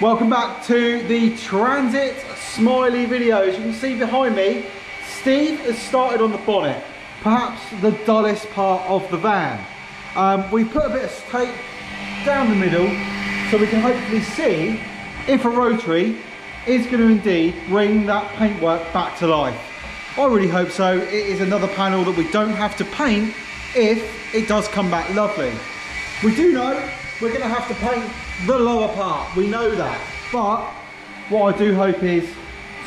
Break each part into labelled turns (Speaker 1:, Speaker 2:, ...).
Speaker 1: Welcome back to the Transit Smiley video. As you can see behind me, Steve has started on the bonnet, perhaps the dullest part of the van. We put a bit of tape down the middle so we can hopefully see if a rotary is going to indeed bring that paintwork back to life. I really hope so. It is another panel that we don't have to paint if it does come back lovely. We do know we're going to have to paint the lower part, we know that, but what I do hope is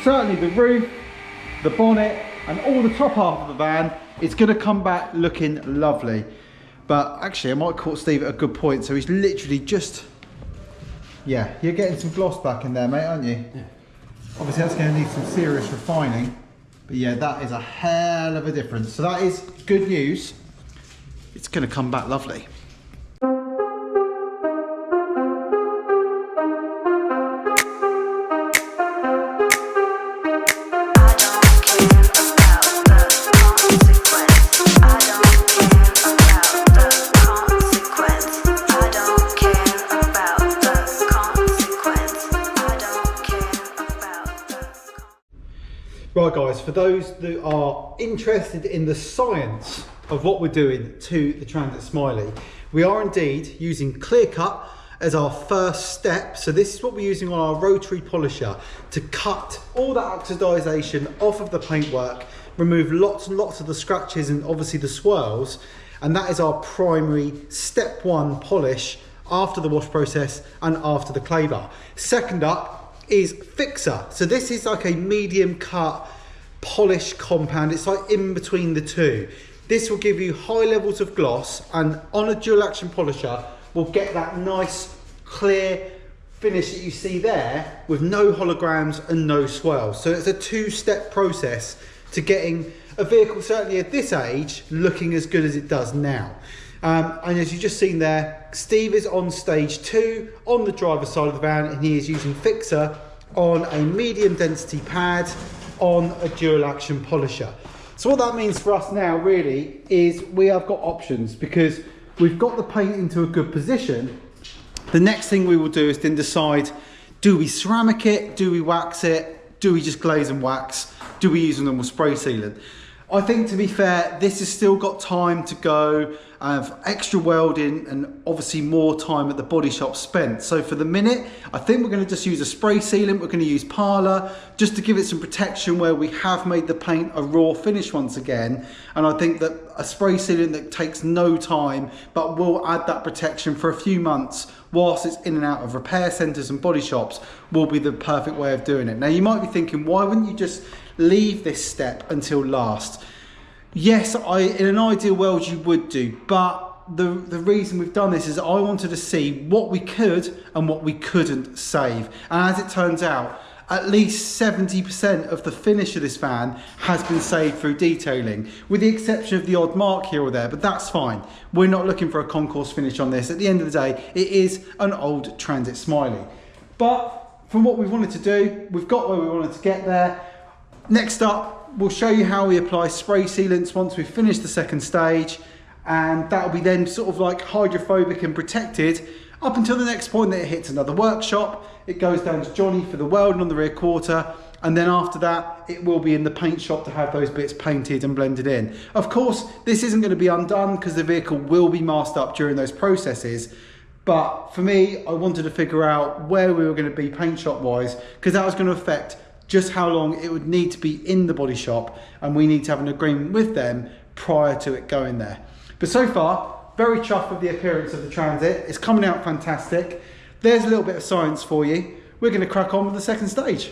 Speaker 1: certainly the roof, the bonnet and all the top half of the van is going to come back looking lovely. But actually I might caught Steve at a good point, so he's literally just, yeah, you're getting some gloss back in there, mate, aren't you? Yeah. Obviously that's going to need some serious refining, but yeah, that is a hell of a difference. So that is good news. It's going to come back lovely. Right guys, for those that are interested in the science of what we're doing to the Transit Smiley, we are indeed using clear cut as our first step. So this is what we're using on our rotary polisher to cut all that oxidization off of the paintwork, remove lots and lots of the scratches and obviously the swirls, and that is our primary step one polish after the wash process and after the clay bar. Second up is fixer. So this is like a medium cut polish compound. It's like in between the two. This will give you high levels of gloss, and on a dual action polisher will get that nice clear finish that you see there with no holograms and no swirls. So it's a two-step process to getting a vehicle, certainly at this age, looking as good as it does now. And as you've just seen there, Steve is on stage 2 on the driver's side of the van, and he is using fixer on a medium density pad on a dual action polisher. So what that means for us now really is we have got options, because we've got the paint into a good position. The next thing we will do is then decide, do we ceramic it, do we wax it, do we just glaze and wax, do we use a normal spray sealant? I think, to be fair, this has still got time to go, extra welding and obviously more time at the body shop spent. So for the minute, I think we're going to just use a spray sealant. We're going to use Parlour just to give it some protection where we have made the paint a raw finish once again. And I think that a spray sealant that takes no time but will add that protection for a few months whilst it's in and out of repair centres and body shops will be the perfect way of doing it. Now you might be thinking, why wouldn't you just leave this step until last? Yes, in an ideal world you would do, but the reason we've done this is I wanted to see what we could and what we couldn't save. And as it turns out, at least 70% of the finish of this van has been saved through detailing, with the exception of the odd mark here or there, but that's fine. We're not looking for a concourse finish on this. At the end of the day, it is an old Transit Smiley. But from what we wanted to do, we've got where we wanted to get there. Next up, we'll show you how we apply spray sealants once we've finished the second stage, and that'll be then sort of like hydrophobic and protected up until the next point that it hits another workshop. It goes down to Johnny for the welding on the rear quarter, and then after that it will be in the paint shop to have those bits painted and blended in. Of course, this isn't going to be undone because the vehicle will be masked up during those processes, but for me, I wanted to figure out where we were going to be paint shop wise, because that was going to affect just how long it would need to be in the body shop, and we need to have an agreement with them prior to it going there. But so far, very chuffed with the appearance of the Transit. It's coming out fantastic. There's a little bit of science for you. We're going to crack on with the second stage.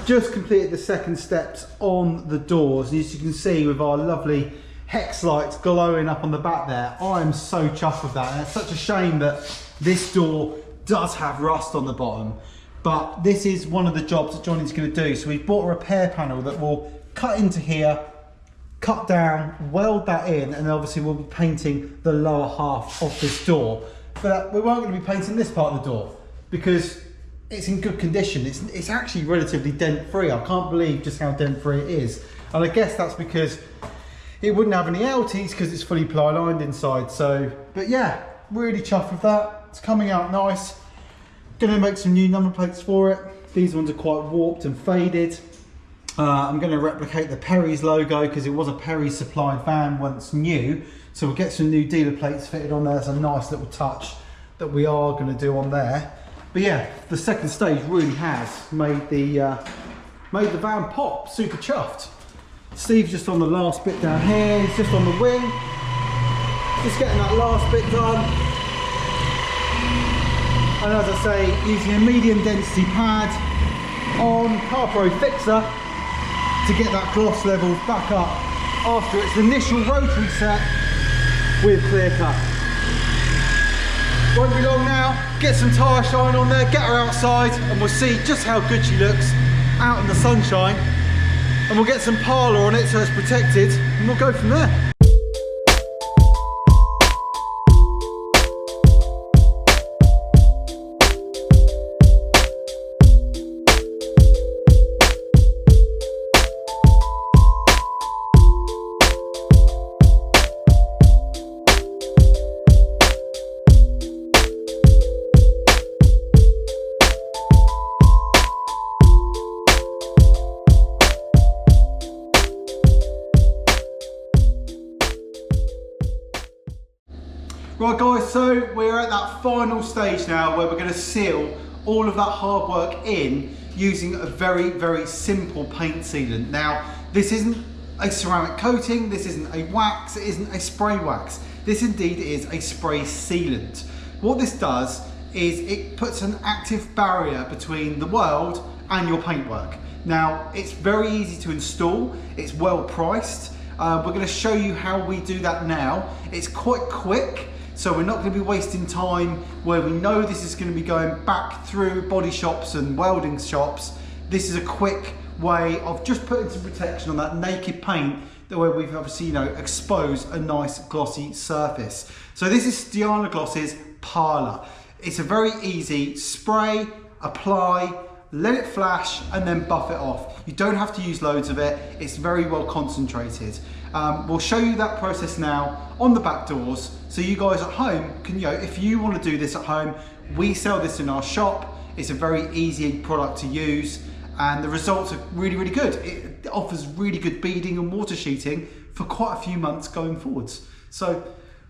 Speaker 1: Just completed the second steps on the doors, and as you can see with our lovely hex lights glowing up on the back there, I am so chuffed with that. And it's such a shame that this door does have rust on the bottom. But this is one of the jobs that Johnny's going to do. So we've bought a repair panel that will cut into here, cut down, weld that in, and obviously we'll be painting the lower half of this door. But we weren't going to be painting this part of the door because it's in good condition. It's actually relatively dent free. I can't believe just how dent free it is. And I guess that's because it wouldn't have any LTs because it's fully ply lined inside. So, but yeah, really chuffed with that. It's coming out nice. Gonna make some new number plates for it. These ones are quite warped and faded. I'm going to replicate the Perry's logo because it was a Perry's supplied van once new. So we'll get some new dealer plates fitted on there. It's a nice little touch that we are going to do on there. But yeah, the second stage really has made the van pop. Super chuffed. Steve's just on the last bit down here. He's just on the wing. Just getting that last bit done. And as I say, using a medium density pad on CarPro Fixer to get that gloss level back up after its initial rotary set with clear cut. Won't be long now, get some tyre shine on there, get her outside and we'll see just how good she looks out in the sunshine, and we'll get some parlour on it so it's protected and we'll go from there. Right guys, so we're at that final stage now where we're going to seal all of that hard work in using a very, very simple paint sealant. Now, this isn't a ceramic coating, this isn't a wax, it isn't a spray wax. This indeed is a spray sealant. What this does is it puts an active barrier between the world and your paintwork. Now, it's very easy to install, it's well priced. We're going to show you how we do that now. It's quite quick. So we're not going to be wasting time where we know this is going to be going back through body shops and welding shops. This is a quick way of just putting some protection on that naked paint, the way we've obviously, exposed a nice glossy surface. So this is Stiana Gloss's Parlour. It's a very easy spray, apply, let it flash and then buff it off. You don't have to use loads of it. It's very well concentrated. We'll show you that process now on the back doors, so you guys at home can, if you want to do this at home, we sell this in our shop. It's a very easy product to use and the results are really, really good. It offers really good beading and water sheeting for quite a few months going forwards. So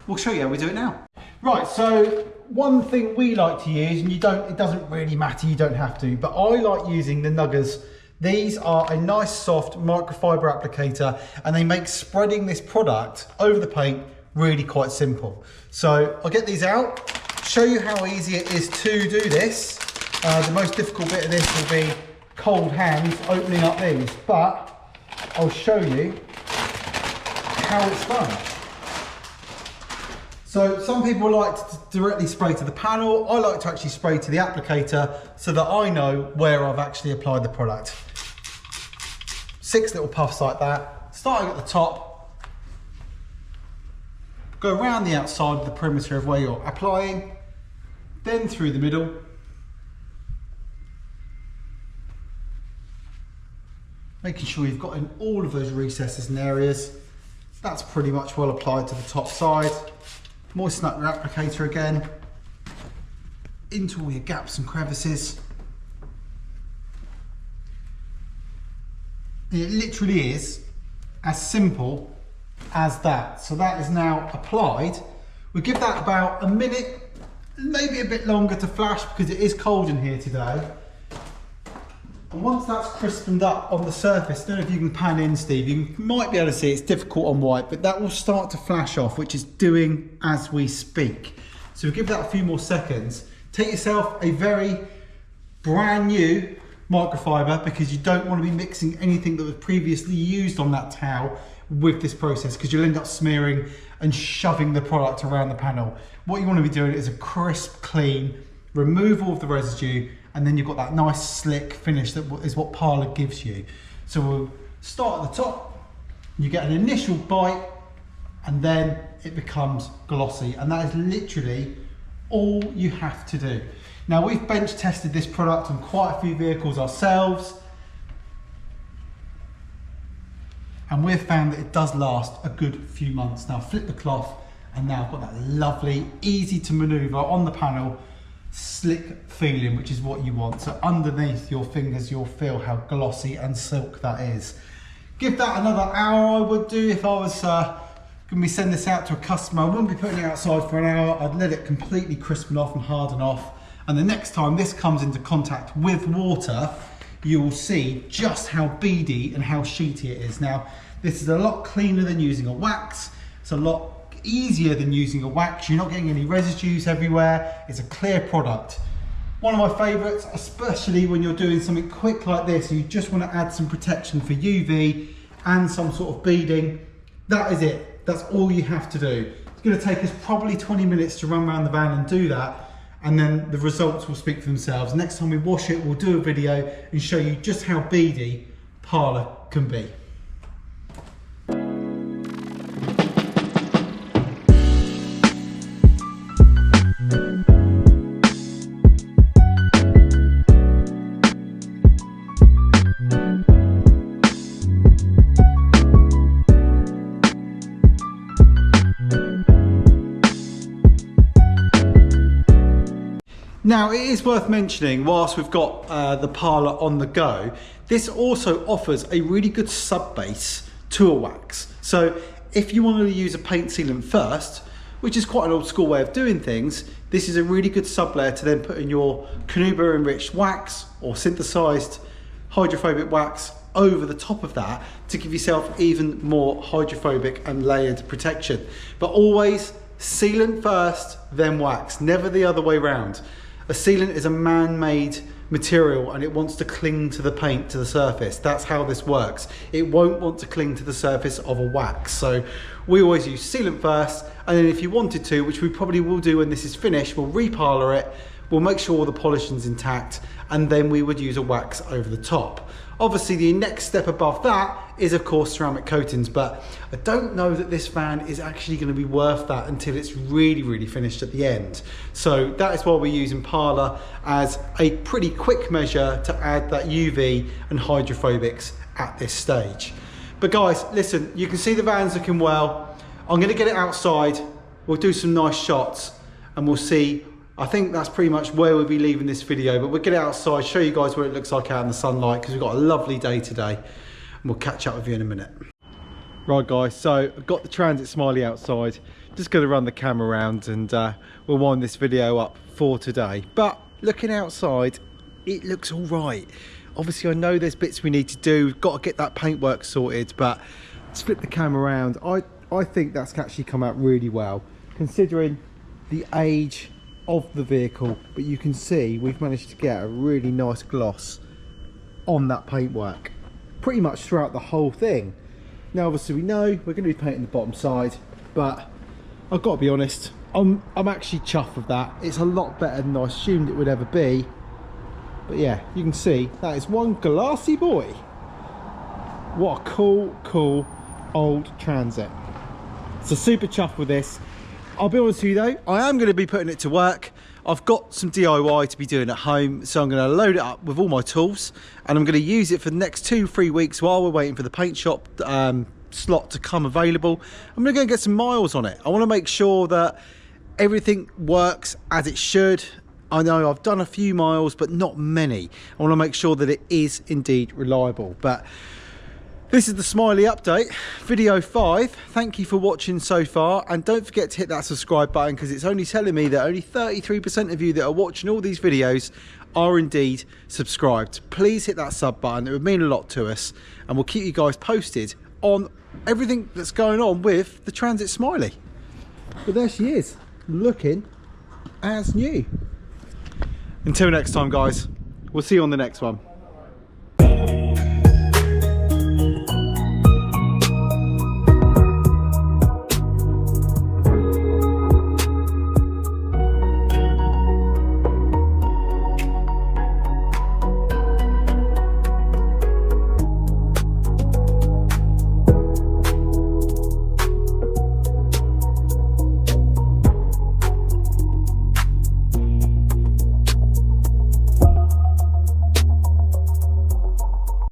Speaker 1: we'll show you how we do it now. Right, so one thing we like to use, and it doesn't really matter, you don't have to, but I like using the Nuggers. These are a nice soft microfiber applicator and they make spreading this product over the paint really quite simple. So I'll get these out, show you how easy it is to do this. The most difficult bit of this will be cold hands opening up these, but I'll show you how it's done. So some people like to directly spray to the panel. I like to actually spray to the applicator so that I know where I've actually applied the product. 6 little puffs like that, starting at the top, go around the outside of the perimeter of where you're applying, then through the middle, making sure you've got in all of those recesses and areas. That's pretty much well applied to the top side. Moisten up your applicator again, into all your gaps and crevices. And it literally is as simple as that. So that is now applied. We give that about a minute, maybe a bit longer to flash because it is cold in here today. And once that's crispened up on the surface, I don't know if you can pan in, Steve, you might be able to see it's difficult on white, but that will start to flash off, which is doing as we speak. So we'll give that a few more seconds. Take yourself a very brand new microfiber because you don't want to be mixing anything that was previously used on that towel with this process because you'll end up smearing and shoving the product around the panel. What you want to be doing is a crisp, clean, remove all of the residue, and then you've got that nice slick finish that is what Parlour gives you. So we'll start at the top, you get an initial bite, and then it becomes glossy, and that is literally all you have to do. Now we've bench tested this product on quite a few vehicles ourselves, and we've found that it does last a good few months. Now flip the cloth And now I've got that lovely, easy to maneuver on the panel, slick feeling, which is what you want. So underneath your fingers, you'll feel how glossy and silk that is. Give that another hour, I would do. If I was going to be sending this out to a customer, I wouldn't be putting it outside for an hour. I'd let it completely crispen off and harden off. And the next time this comes into contact with water, you will see just how beady and how sheety it is. Now, this is a lot cleaner than using a wax. It's a lot easier than using a wax. You're not getting any residues everywhere. It's a clear product. One of my favorites, especially when you're doing something quick like this, and you just want to add some protection for UV and some sort of beading. That is it. That's all you have to do. It's going to take us probably 20 minutes to run around the van and do that, and then the results will speak for themselves. Next time we wash it, we'll do a video and show you just how beady Parlour can be. Now, it is worth mentioning, whilst we've got the Parlour on the go, this also offers a really good sub base to a wax. So if you wanted to use a paint sealant first, which is quite an old school way of doing things, this is a really good sub layer to then put in your Canuba enriched wax or synthesized hydrophobic wax over the top of that to give yourself even more hydrophobic and layered protection. But always sealant first, then wax, never the other way round. A sealant is a man-made material and it wants to cling to the paint, to the surface. That's how this works. It won't want to cling to the surface of a wax. So we always use sealant first, and then if you wanted to, which we probably will do when this is finished, we'll reparlour it, we'll make sure all the polishing's intact, and then we would use a wax over the top. Obviously, the next step above that is, of course, ceramic coatings, but I don't know that this van is actually going to be worth that until it's really, really finished at the end. So that is why we're using Parlour as a pretty quick measure to add that UV and hydrophobics at this stage. But guys, listen, you can see the van's looking well. I'm going to get it outside. We'll do some nice shots and we'll see. I think that's pretty much where we'll be leaving this video, but we'll get it outside, show you guys what it looks like out in the sunlight, because we've got a lovely day today, and we'll catch up with you in a minute. Right guys, so I've got the Transit Smiley outside, just going to run the camera around and we'll wind this video up for today. But looking outside, it looks all right. Obviously I know there's bits we need to do, we've got to get that paintwork sorted, but let's flip the camera around. I think that's actually come out really well, considering the age of the vehicle, but you can see we've managed to get a really nice gloss on that paintwork pretty much throughout the whole thing. Now obviously we know we're going to be painting the bottom side, but I've got to be honest, I'm actually chuffed with that. It's a lot better than I assumed it would ever be. But yeah, you can see that is one glassy boy. What a cool old Transit. So super chuffed with this. I'll be honest with you though, I am going to be putting it to work. I've got some DIY to be doing at home, so I'm going to load it up with all my tools and I'm going to use it for the next 2-3 weeks while we're waiting for the paint shop slot to come available. I'm going to go get some miles on it. I want to make sure that everything works as it should. I know I've done a few miles, but not many. I want to make sure that it is indeed reliable. But this is the Smiley update, video 5. Thank you for watching so far, and don't forget to hit that subscribe button, because it's only telling me that only 33% of you that are watching all these videos are indeed subscribed. Please hit that sub button, it would mean a lot to us, and we'll keep you guys posted on everything that's going on with the Transit Smiley. But there she is, looking as new. Until next time guys, we'll see you on the next one.